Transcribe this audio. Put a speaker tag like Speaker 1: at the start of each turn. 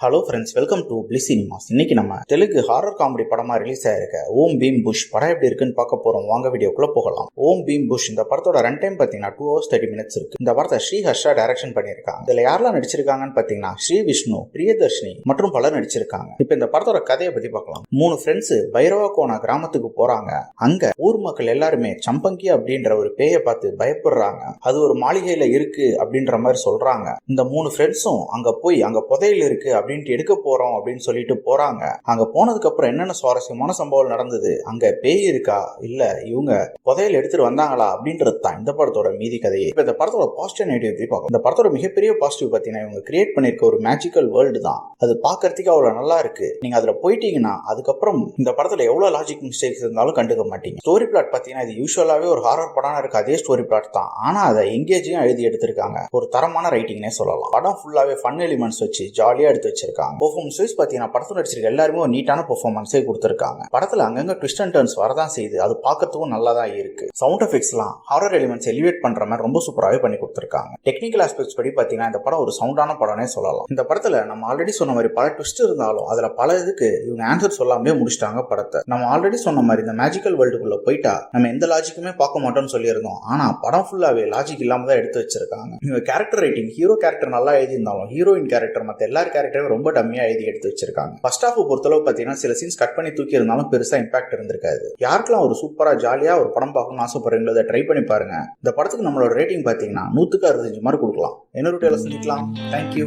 Speaker 1: Hello friends, welcome to bliss cinemas. இன்னைக்கு நம்ம Telugu horror comedy படமா ரிலீஸ் ஆயிருக்க ஓம் பீம் புஷ் படம் எப்படி இருக்குன்னு பார்க்க போறோம். வாங்க வீடியோக்குள்ள போகலாம். ஓம் பீம் புஷ் இந்த படத்தோட ரன் டைம் பாத்தீங்கன்னா 2 hours 30 minutes இருக்கு. இந்த படத்தை ஸ்ரீ ஹர்ஷா டைரக்ஷன் பண்ணிருக்காங்க. இதுல யாரெல்லாம் நடிச்சிருக்காங்கன்னு பாத்தீங்கன்னா ஸ்ரீ விஷ்ணு, பிரியதர்ஷினி மற்றும் பலர் நடிச்சிருக்காங்க. இப்ப இந்த படத்தோட கதையை பத்தி பார்க்கலாம். 3 ஃப்ரெண்ட்ஸ் பைரவகோனா கிராமத்துக்கு போறாங்க. அங்க ஊர் மக்கள் எல்லாருமே சம்பங்கி அப்படின்ற ஒரு பேயை பார்த்து பயப்படுறாங்க. அது ஒரு மாளிகையில இருக்கு அப்படின்ற மாதிரி சொல்றாங்க. இந்த 3 ஃப்ரெண்ட்ஸும் அங்க போய் அங்க புதையல் இருக்கு அப்படின்ட்டு எடுக்க போறோம் அப்படின்னு சொல்லிட்டு போறாங்க. அங்க போனதுக்கு அப்புறம் என்னென்ன சுவாரஸ்யமான சம்பவம் நடந்தது, அங்க பேய் இருக்கா இல்ல இவங்க புதையல் எடுத்துட்டு வந்தாங்களா அப்படின்றது தான் இந்த படத்தோட மீதி கதையே. இப்ப இந்த படத்தோட பாசிட்டிவ் நெகட்டிவ் பார்க்கலாம். இந்த படத்தோட மிகப்பெரிய பாசிட்டிவ் பாத்தீங்கன்னா இவங்க கிரியேட் பண்ணிருக்க ஒரு மேஜிக்கல் வேர்ல்டு தான். அது பாக்குறதுக்கு அவ்வளவு நல்லா இருக்கு. நீங்க அதுல போயிட்டீங்கன்னா அதுக்கப்புறம் இந்த படத்துல எவ்வளவு லாஜிக் மிஸ்டேக்ஸ் இருந்தாலும் கண்டுக்க மாட்டீங்க. ஸ்டோரி பிளாட் பாத்தீங்கன்னா இது யூசுவலாவே ஒரு ஹாரர் படம் இருக்கு, அதே ஸ்டோரி பிளாட் தான். ஆனா அதை எங்கேஜியும் எழுதி எடுத்திருக்காங்க. ஒரு தரமான ரைட்டிங்னே சொல்லலாம். படம் ஃபுல்லாவே ஃபன் எலிமெண்ட்ஸ் வச்சு ஜாலியா எடுத்து வச்சிருக்காங்க. பெர்ஃபார்மன்ஸ் வைஸ் பாத்தீங்கன்னா படத்துல நடிச்சிருக்க எல்லாருமே ஒரு நீட்டான பெர்ஃபார்மன்ஸே கொடுத்திருக்காங்க. படத்துல அங்கங்க ட்விஸ்ட் அண்ட் டர்ன்ஸ் வரதான் செய்யுது. அது பார்க்கறதுக்கும் நல்லா தான் இருக்கு. சவுண்ட் எஃபெக்ட்ஸ்லாம் ஹாரர் எலிமெண்ட்ஸ் எலிவேட் பண்ற மாதிரி ரொம்ப சூப்பராகவே பண்ணி கொடுத்திருக்காங்க. டெக்னிக்கல் ஆஸ்பெக்ட்ஸ் படி பாத்தீங்கன்னா இந்த படம் ஒரு சவுண்டான படம்னே சொல்லலாம். இந்த படத்துல நம்ம ஆல்ரெடி சொன்ன மாதிரி பல ட்விஸ்ட் இருந்தாலும் அதுல பல இதுக்கு இவங்க ஆன்சர் சொல்லாமே முடிச்சிட்டாங்க படத்தை. நம்ம ஆல்ரெடி சொன்ன மாதிரி இந்த மேஜிக்கல் வேர்ல்டுக்குள்ள போயிட்டா நம்ம எந்த லாஜிக்குமே பார்க்க மாட்டோம்னு சொல்லியிருந்தோம். ஆனா படம் ஃபுல்லாவே லாஜிக் இல்லாம தான் எடுத்து வச்சிருக்காங்க. இவங்க கேரக்டர் ரைட்டிங், ஹீரோ கேரக்டர் நல்லா எழுதியிருந்தாலும் ஹீரோயின் கேரக்டர் மற்ற எல்லார் கேரக்டரும் ரொம்ப டம்மியா எழுதி எடுத்து வச்சிருக்காங்க. ஃபர்ஸ்ட் ஹாஃப் பொறுத்தளவு பாத்தீங்கன்னா சில சீன்ஸ் கட் பண்ணி தூக்கி இருந்தாலும் பெருசா இம்பாக்ட் இருந்திருக்காது. யாருக்கெல்லாம் ஒரு சூப்பரா ஜாலியா ஒரு படம் பார்க்கணும்னு ஆசைப்படுறீங்களோ அதை ட்ரை பண்ணி பாருங்க. இந்த படத்துக்கு நம்மளோட ரேட்டிங் பாத்தீங்கன்னா 100க்கு 65 மாதிரி கொடுக்கலாம். இன்னொரு வீடியோல சந்திக்கலாம். தேங்க்யூ.